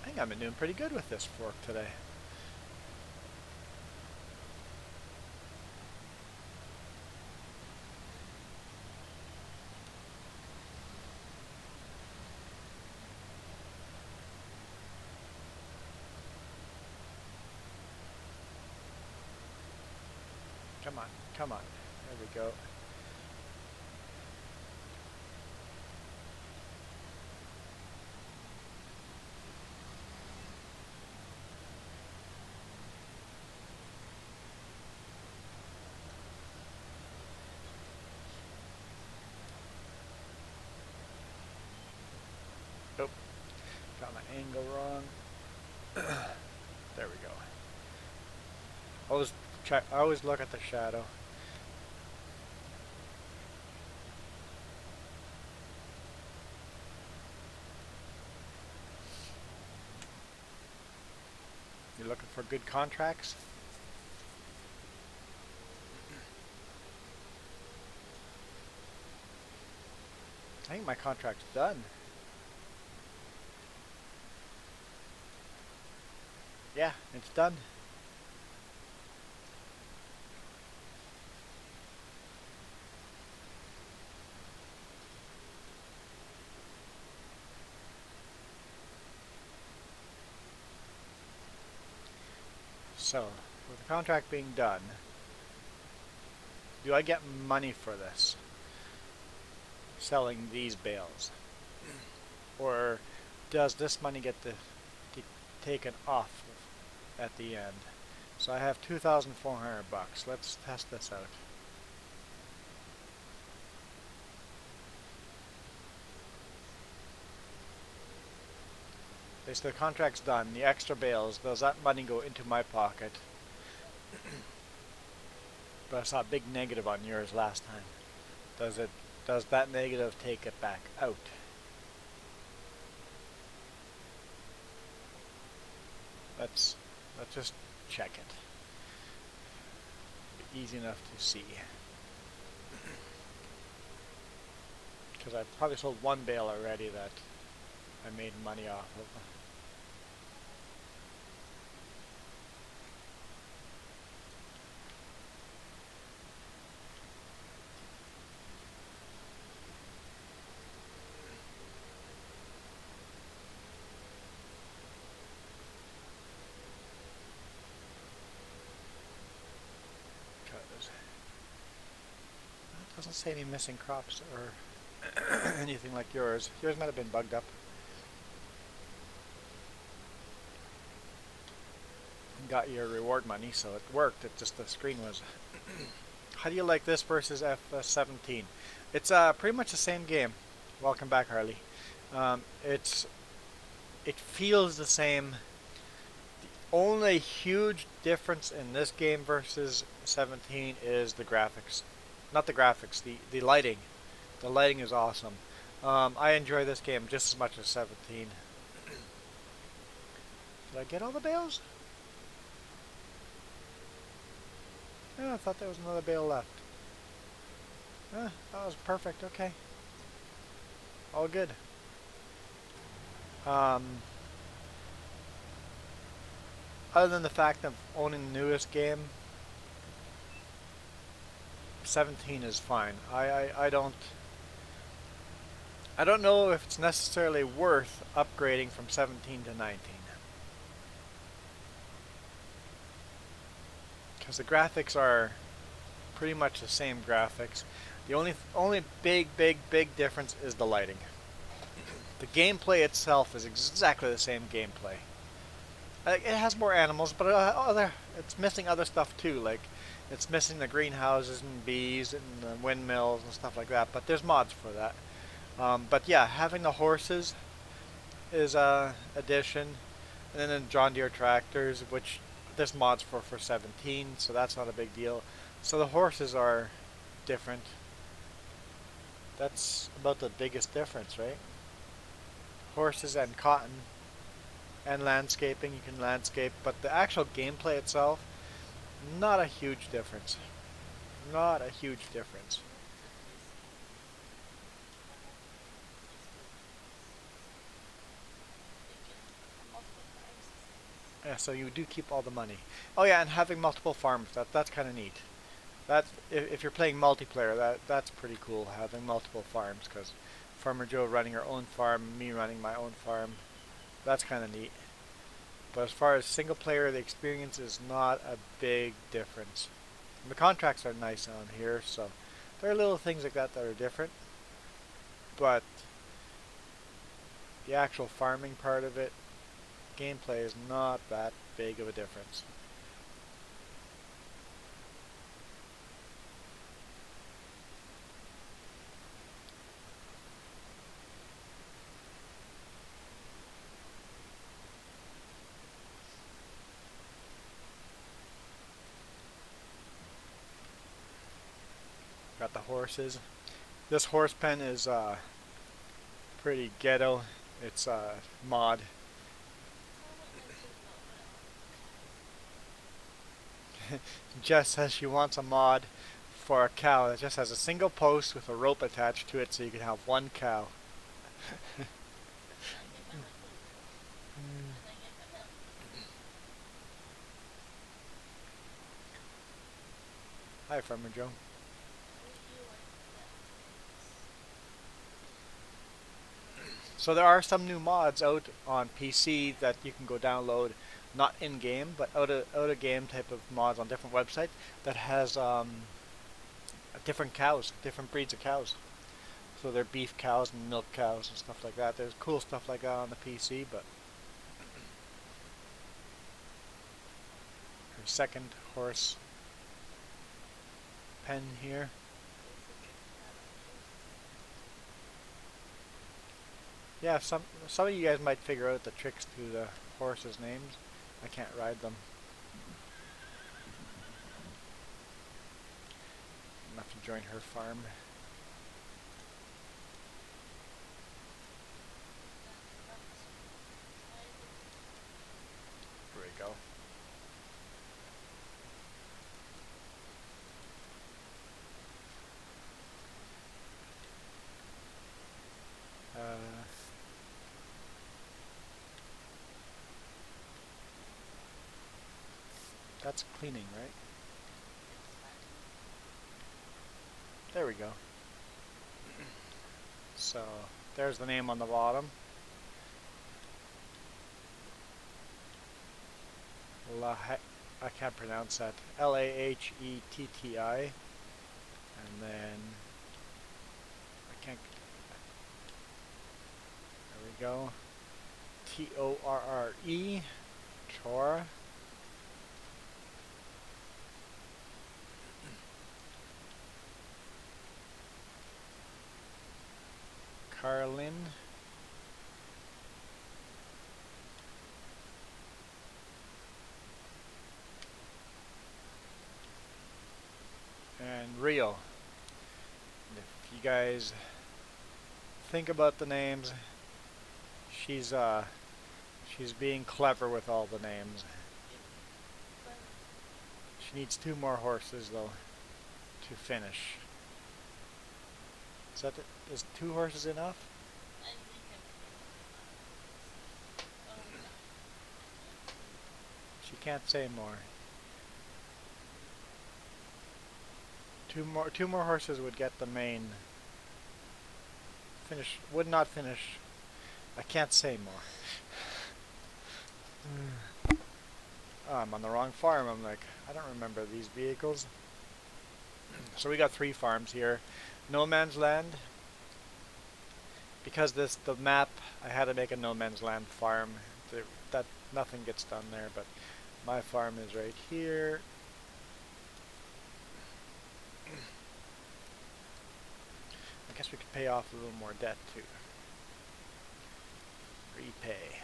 I think I've been doing pretty good with this fork today. Come on, come on. There we go. Oh, got my angle wrong. There we go. I always look at the shadow. You're looking for good contracts? I think my contract's done. Yeah, it's done. So, with the contract being done, do I get money for this? Selling these bales? Or does this money get taken off at the end? So I have 2,400 bucks. Let's test this out. Okay, so the contract's done. The extra bales, does that money go into my pocket? But I saw a big negative on yours last time. Does that negative take it back out? Let's just check it. Easy enough to see. Because I probably sold one bale already that I made money off of. It doesn't say any missing crops or anything like yours. Yours might have been bugged up. Got your reward money, so it worked. It just the screen was. How do you like this versus FS19? It's pretty much the same game. Welcome back, Harley. It feels the same. The only huge difference in this game versus 17 is the graphics. Not the graphics, the lighting. The lighting is awesome. I enjoy this game just as much as 17. Did I get all the bales? Yeah, I thought there was another bale left. That was perfect, okay. All good. Other than the fact of owning the newest game, 17 is fine. I don't know if it's necessarily worth upgrading from 17 to 19. Because the graphics are pretty much the same graphics. The only big difference is the lighting. The gameplay itself is exactly the same gameplay. It has more animals, but it's missing other stuff too. Like it's missing the greenhouses and bees and the windmills and stuff like that. But there's mods for that. But yeah, having the horses is a addition, and then John Deere tractors, which there's mods for 17, so that's not a big deal. So the horses are different. That's about the biggest difference, right? Horses and cotton and landscaping. You can landscape, but the actual gameplay itself, not a huge difference. Not a huge difference. Yeah, so you do keep all the money. Oh yeah, and having multiple farms, that's kind of neat. That if you're playing multiplayer, that's pretty cool, having multiple farms, because Farmer Joe running her own farm, me running my own farm, that's kind of neat. But as far as single player, the experience is not a big difference. And the contracts are nice on here, so there are little things like that are different. But the actual farming part of it, gameplay is not that big of a difference. Got the horses. This horse pen is pretty ghetto. It's a mod. Jess says she wants a mod for a cow that just has a single post with a rope attached to it so you can have one cow. Hi, Farmer Joe. So there are some new mods out on PC that you can go download, not in game, but out of game type of mods on different websites that has different cows, different breeds of cows. So they're beef cows and milk cows and stuff like that. There's cool stuff like that on the PC, but her second horse pen here. Yeah, some of you guys might figure out the tricks to the horses' names. I can't ride them. I'm gonna have to join her farm. Here we go. That's cleaning, right? There we go. So, there's the name on the bottom. I can't pronounce that. Lahetti. And then, I can't, there we go. Torre. Tora. Carlin. And Rio. And if you guys think about the names, she's being clever with all the names. She needs 2 more horses though to finish. Is 2 horses enough? She can't say more. Two more horses would get the main finish. Would not finish. I can't say more. Oh, I'm on the wrong farm. I'm like, I don't remember these vehicles. So we got 3 farms here. No man's land. Because the map, I had to make a no man's land farm. That nothing gets done there, but my farm is right here. I guess we could pay off a little more debt too. Repay.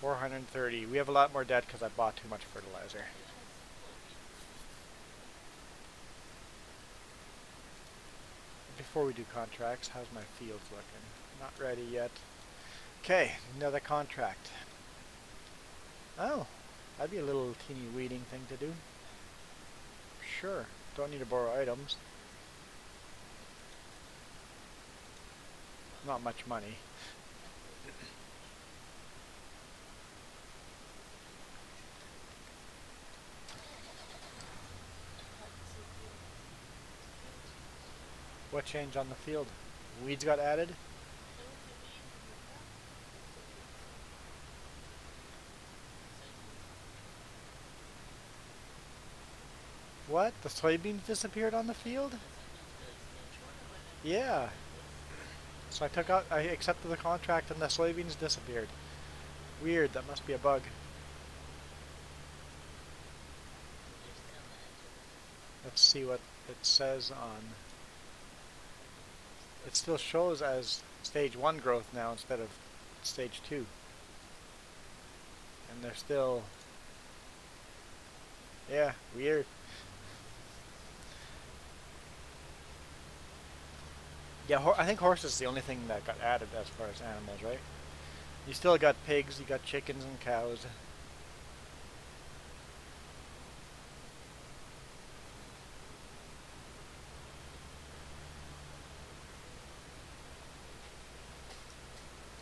430. We have a lot more debt because I bought too much fertilizer. Before we do contracts, how's my fields looking? Not ready yet. Okay, another contract. Oh, that'd be a little teeny weeding thing to do. Sure, don't need to borrow items. Not much money. What changed on the field? Weeds got added? What? The soybeans disappeared on the field? Yeah. So I accepted the contract and the soybeans disappeared. Weird, that must be a bug. Let's see what it says on... It still shows as stage 1 growth now instead of stage 2. And they're still... Yeah, weird. Yeah, I think horses is the only thing that got added as far as animals, right? You still got pigs, you got chickens and cows.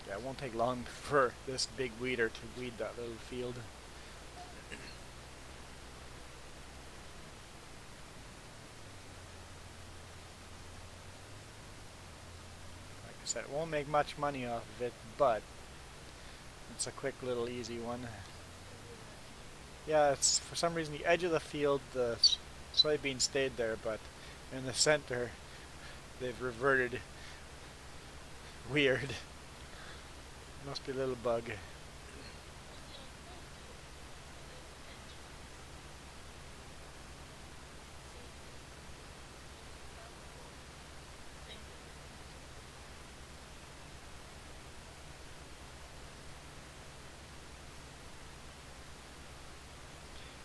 Yeah, it won't take long for this big weeder to weed that little field. Like I said, it won't make much money off of it, but it's a quick little easy one. Yeah, it's for some reason the edge of the field, the soybean stayed there, but in the center they've reverted. Weird. Must be a little bug.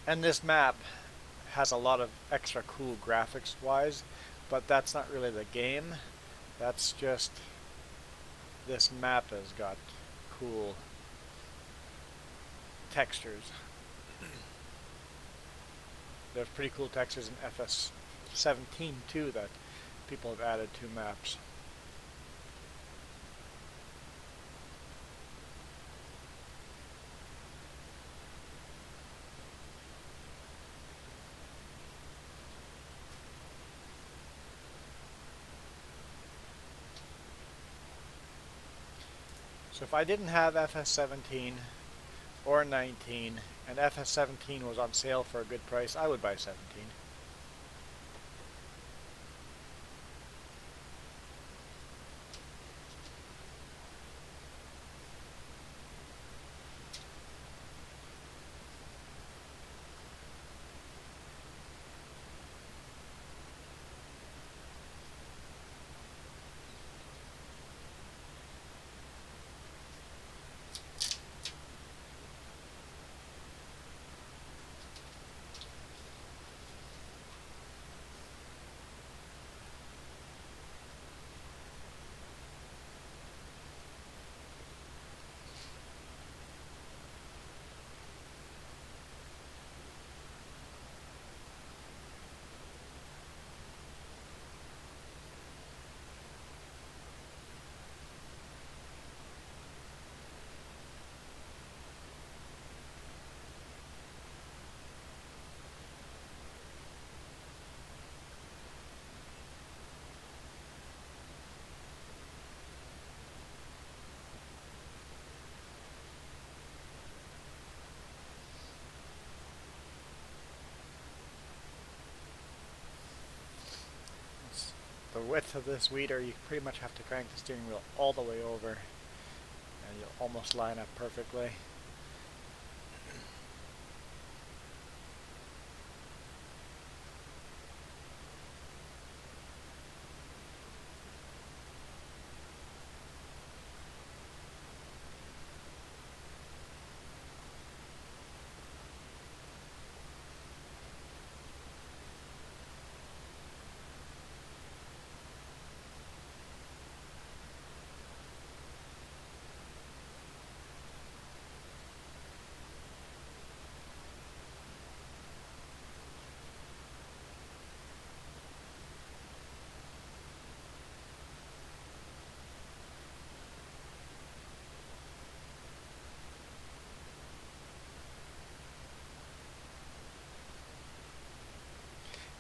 And this map has a lot of extra cool graphics wise, but that's not really the game. That's just this map has got cool textures. There's pretty cool textures in FS19 too that people have added to maps. So if I didn't have FS17 or 19 and FS17 was on sale for a good price, I would buy 17. The width of this weeder, you pretty much have to crank the steering wheel all the way over and you'll almost line up perfectly.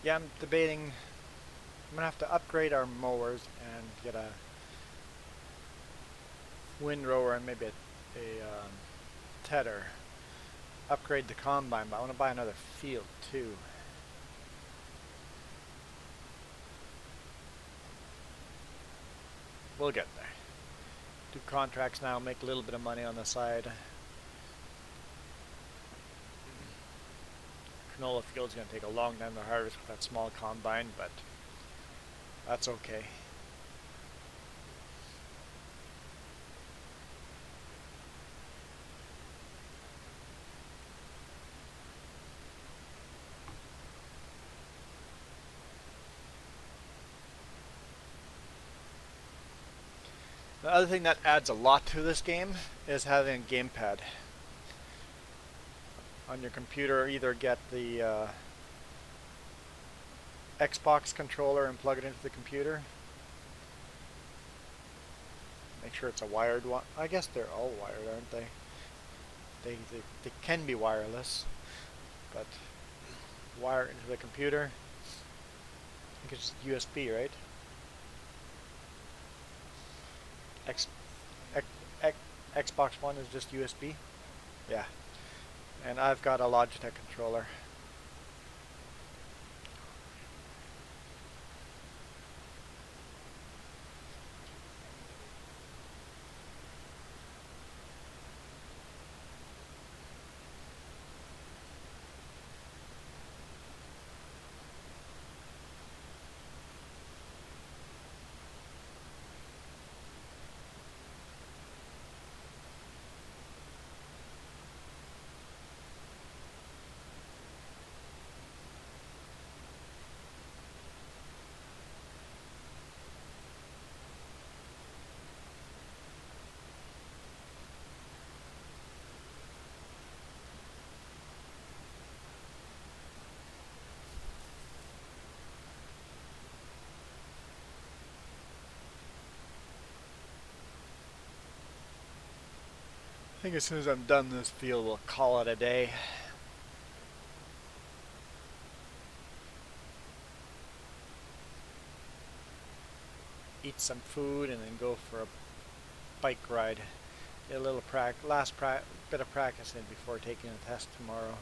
Yeah, I'm debating, I'm gonna have to upgrade our mowers and get a windrower and maybe a tedder. Upgrade the combine, but I want to buy another field too. We'll get there. Do contracts now, make a little bit of money on the side. Canola field's going to take a long time to harvest with that small combine, but that's okay. The other thing that adds a lot to this game is having a gamepad. On your computer, either get the Xbox controller and plug it into the computer. Make sure it's a wired one. I guess they're all wired, aren't they? They can be wireless, but wire into the computer. I think it's USB, right? Xbox One is just USB. Yeah. And I've got a Logitech controller. think as soon as I'm done this field, we'll call it a day. Eat some food and then go for a bike ride. Get a little bit of practice in before taking a test tomorrow.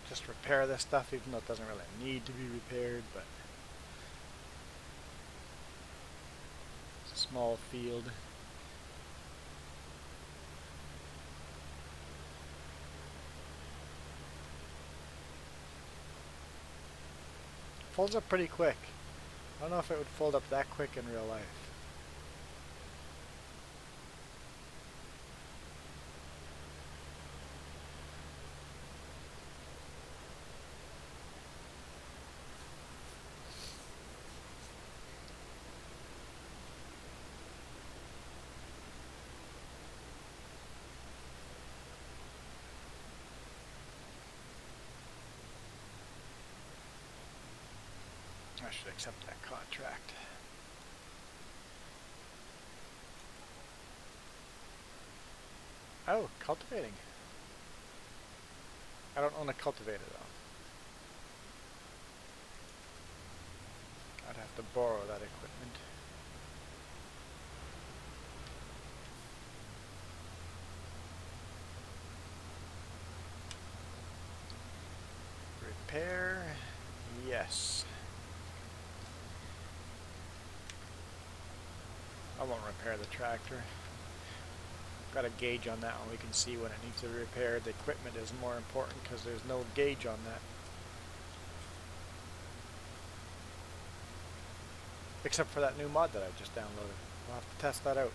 Just repair this stuff, even though it doesn't really need to be repaired, but it's a small field. Folds up pretty quick. I don't know if it would fold up that quick in real life. I should accept that contract. Oh, cultivating. I don't own a cultivator though. I'd have to borrow that equipment. Repair, yes. I won't repair the tractor. Got a gauge on that one. We can see when it needs to be repaired. The equipment is more important because there's no gauge on that. Except for that new mod that I just downloaded. We'll have to test that out.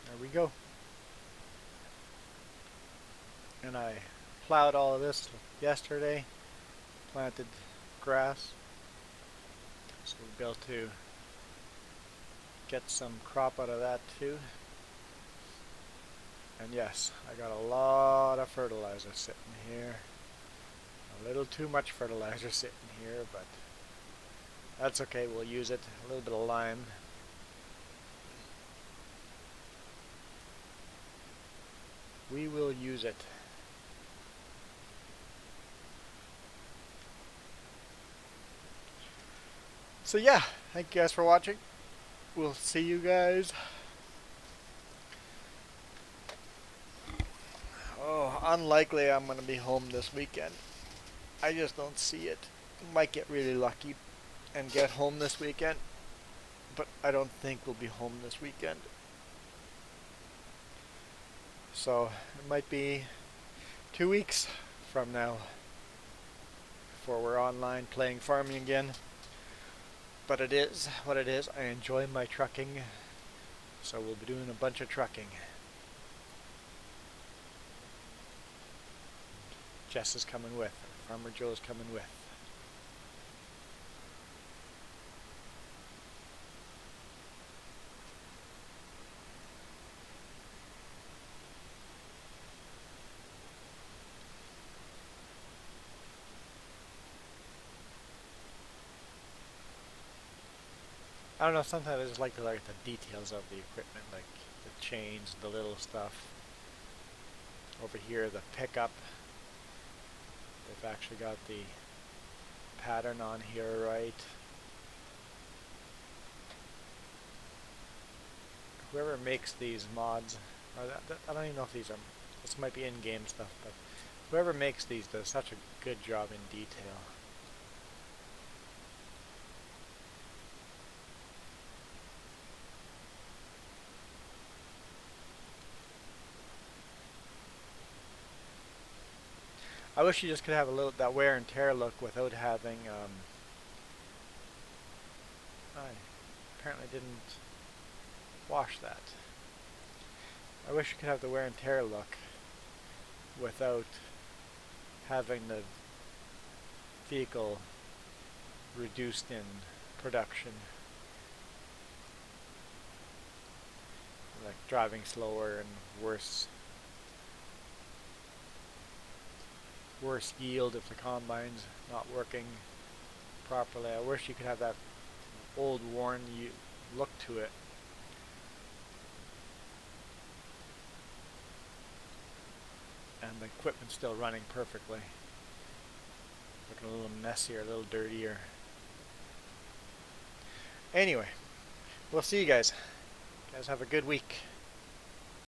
There we go. And I plowed all of this yesterday, planted grass, so we'll be able to get some crop out of that too. And yes, I got a lot of fertilizer sitting here. A little too much fertilizer sitting here, but that's okay, we'll use it. A little bit of lime. We will use it. So yeah, thank you guys for watching. We'll see you guys. Oh, unlikely I'm going to be home this weekend. I just don't see it. Might get really lucky and get home this weekend, but I don't think we'll be home this weekend. So it might be 2 weeks from now before we're online playing farming again. But it is what it is. I enjoy my trucking, so we'll be doing a bunch of trucking. Jess is coming with. Farmer Joe is coming with. I don't know, sometimes I just like to look at the details of the equipment, like the chains, the little stuff. Over here, the pickup. They've actually got the pattern on here right. whoever makes these mods, or I don't even know if these are, this might be in-game stuff, but whoever makes these does such a good job in detail. I wish you just could have a little that wear and tear look without having. I apparently didn't wash that. I wish you could have the wear and tear look without having the vehicle reduced in production, like driving slower and worse yield if the combine's not working properly. I wish you could have that old worn look to it. And the equipment's still running perfectly. Looking a little messier, a little dirtier. Anyway, we'll see you guys. You guys have a good week.